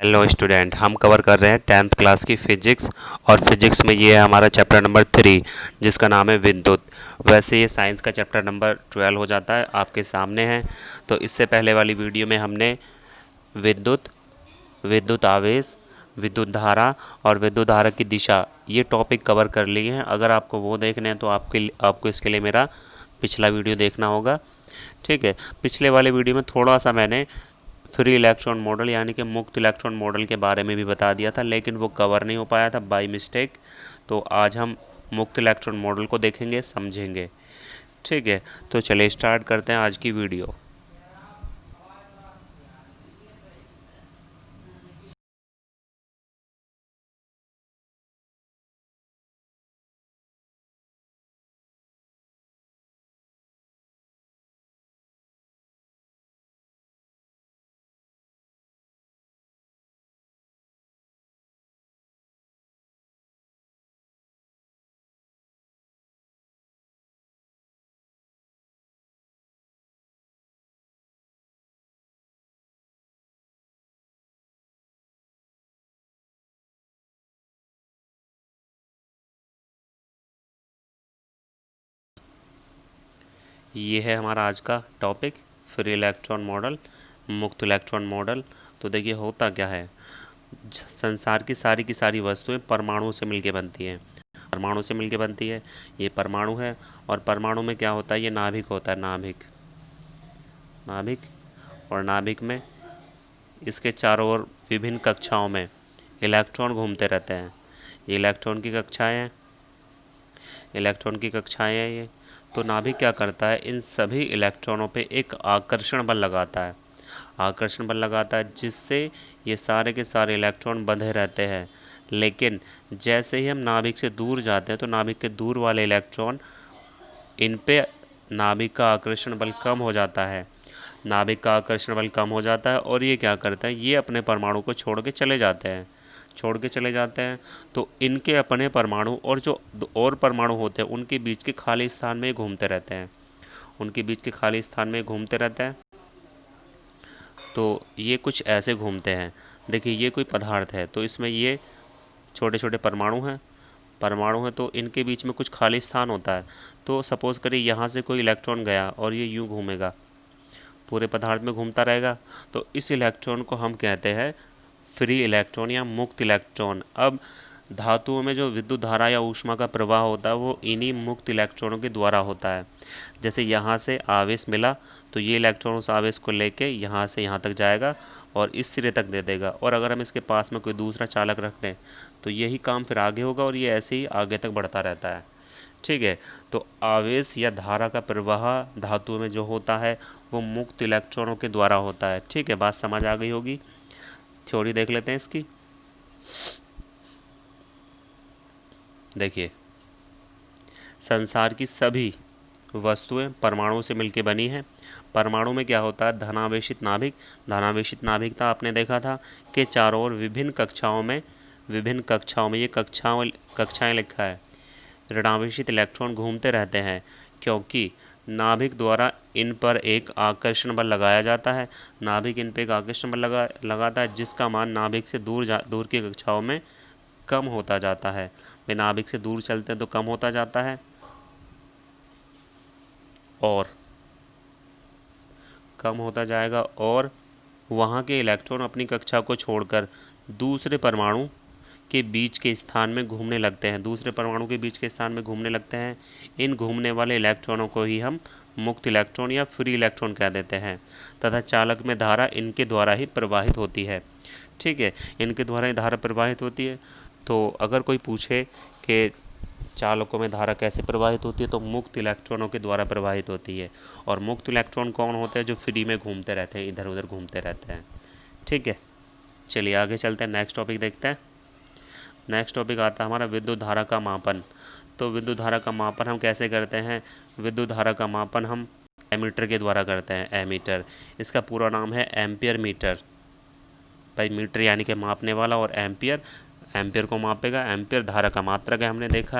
Hello student, हम cover कर रहे हैं 10th क्लास की फिजिक्स। और फिजिक्स में ये है हमारा चैप्टर नंबर 3, जिसका नाम है विद्युत। वैसे ये साइंस का चैप्टर नंबर 12 हो जाता है, आपके सामने है। तो इससे पहले वाली वीडियो में हमने विद्युत, विद्युत आवेश, विद्युत धारा और विद्युत धारा की दिशा, ये टॉपिक कवर कर लिए हैं। अगर आपको वो देखने हैं तो आपको इसके लिए मेरा पिछला वीडियो देखना होगा। ठीक है, पिछले वाले वीडियो में थोड़ा सा मैंने फ्री इलेक्ट्रॉन मॉडल यानी कि मुक्त इलेक्ट्रॉन मॉडल के बारे में भी बता दिया था, लेकिन वो कवर नहीं हो पाया था बाय मिस्टेक। तो आज हम मुक्त इलेक्ट्रॉन मॉडल को देखेंगे, समझेंगे। ठीक है, तो चलिए स्टार्ट करते हैं आज की वीडियो। ये है हमारा आज का टॉपिक, फ्री इलेक्ट्रॉन मॉडल, मुक्त इलेक्ट्रॉन मॉडल। तो देखिए होता क्या है, संसार की सारी वस्तुएं परमाणु से मिलके बनती हैं। परमाणु से मिलके बनती है, ये परमाणु है। और परमाणु में क्या होता है, ये नाभिक होता है, नाभिक, नाभिक। और नाभिक में इसके चारों ओर विभिन्न कक्षाओं में इलेक्ट्रॉन घूमते रहते हैं। ये इलेक्ट्रॉन की कक्षाएं हैं, इलेक्ट्रॉन की कक्षाएं हैं ये। तो नाभिक क्या करता है, इन सभी इलेक्ट्रॉनों पे एक आकर्षण बल लगाता है, आकर्षण बल लगाता है, जिससे ये सारे के सारे इलेक्ट्रॉन बंधे रहते हैं। लेकिन जैसे ही हम नाभिक से दूर जाते हैं तो नाभिक के दूर वाले इलेक्ट्रॉन, इन पे नाभिक का आकर्षण बल कम हो जाता है। नाभिक का आकर्षण बल कम हो जाता है और ये क्या करता है, ये अपने परमाणु को छोड़ के चले जाते हैं, छोड़ के चले जाते हैं। तो इनके अपने परमाणु और जो और परमाणु होते हैं उनके बीच के खाली स्थान में घूमते रहते हैं, उनके बीच के खाली स्थान में घूमते रहते हैं। तो ये कुछ ऐसे घूमते हैं। देखिए ये कोई पदार्थ है, तो इसमें ये छोटे छोटे परमाणु हैं, परमाणु हैं, तो इनके बीच में कुछ खाली स्थान होता है। तो सपोज़ करिए यहाँ से कोई इलेक्ट्रॉन गया और ये यूँ घूमेगा, पूरे पदार्थ में घूमता रहेगा। तो इस इलेक्ट्रॉन को हम कहते हैं फ्री इलेक्ट्रॉन या मुक्त इलेक्ट्रॉन। अब धातुओं में जो विद्युत धारा या ऊष्मा का प्रवाह होता है वो इन्हीं मुक्त इलेक्ट्रॉनों के द्वारा होता है। जैसे यहाँ से आवेश मिला तो ये इलेक्ट्रॉन उस आवेश को लेके यहाँ से यहाँ तक जाएगा और इस सिरे तक दे देगा। और अगर हम इसके पास में कोई दूसरा चालक रख दें तो यही काम फिर आगे होगा और ये ऐसे ही आगे तक बढ़ता रहता है। ठीक है, तो आवेश या धारा का प्रवाह धातुओं में जो होता है वो मुक्त इलेक्ट्रॉनों के द्वारा होता है। ठीक है, बात समझ आ गई होगी। थ्योरी देख लेते हैं इसकी। देखिए, संसार की सभी वस्तुएं परमाणु से मिलकर बनी हैं। परमाणु में क्या होता है, धनावेशित नाभिक, धनावेशित नाभिक था, आपने देखा था कि चारों ओर विभिन्न कक्षाओं में, विभिन्न कक्षाओं में, ये कक्षाएं लिखा है, ऋणावेशित इलेक्ट्रॉन घूमते रहते हैं, क्योंकि नाभिक द्वारा इन पर एक आकर्षण बल लगाया जाता है। नाभिक इन पर एक आकर्षण बल लगाता है, जिसका मान नाभिक से दूर की कक्षाओं में कम होता जाता है। वे नाभिक से दूर चलते हैं तो कम होता जाता है, और कम होता जाएगा। और वहाँ के इलेक्ट्रॉन अपनी कक्षा को छोड़कर दूसरे परमाणु के बीच के स्थान में घूमने लगते हैं, दूसरे परमाणु के बीच के स्थान में घूमने लगते हैं। इन घूमने वाले इलेक्ट्रॉनों को ही हम मुक्त इलेक्ट्रॉन या फ्री इलेक्ट्रॉन कह देते हैं, तथा चालक में धारा इनके द्वारा ही प्रवाहित होती है। ठीक है, इनके द्वारा ही धारा प्रवाहित होती है। तो अगर कोई पूछे कि चालकों में धारा कैसे प्रवाहित होती है, तो मुक्त इलेक्ट्रॉनों के द्वारा प्रवाहित होती है। और मुक्त इलेक्ट्रॉन कौन होते हैं, जो फ्री में घूमते रहते हैं, इधर उधर घूमते रहते हैं। ठीक है, चलिए आगे चलते हैं, नेक्स्ट टॉपिक देखते हैं। नेक्स्ट टॉपिक आता है हमारा विद्युत धारा का मापन। तो विद्युत धारा का मापन हम कैसे करते हैं, विद्युत धारा का मापन हम एमीटर के द्वारा करते हैं। एमीटर, इसका पूरा नाम है एम्पियर मीटर। भाई मीटर यानी कि मापने वाला, और एम्पियर, एम्पियर को मापेगा। एम्पियर धारा का मात्रक है, हमने देखा